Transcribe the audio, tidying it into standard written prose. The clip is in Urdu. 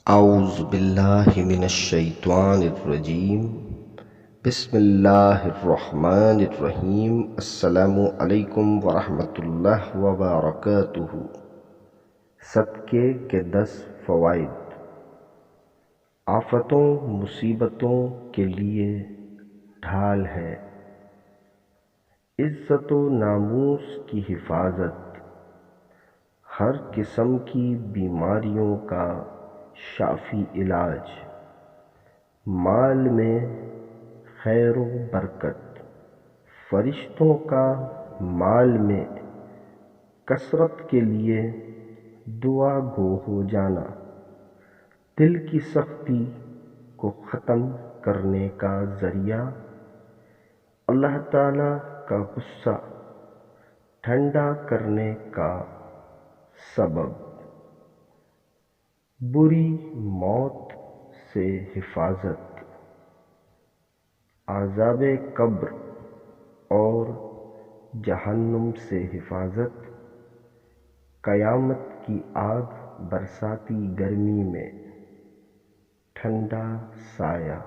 اعوذ باللہ من الشیطان الرجیم بسم اللہ الرحمن الرحیم۔ السلام علیکم ورحمۃ اللہ وبرکاتہ۔ صدقے کے 10 فوائد۔ آفتوں مصیبتوں کے لیے ڈھال ہے، عزت و ناموس کی حفاظت، ہر قسم کی بیماریوں کا شافی علاج، مال میں خیر و برکت، فرشتوں کا مال میں کثرت کے لیے دعا گو ہو جانا، دل کی سختی کو ختم کرنے کا ذریعہ، اللہ تعالی کا غصہ ٹھنڈا کرنے کا سبب، بری موت سے حفاظت، عذاب قبر اور جہنم سے حفاظت، قیامت کی آگ برساتی گرمی میں ٹھنڈا سایہ۔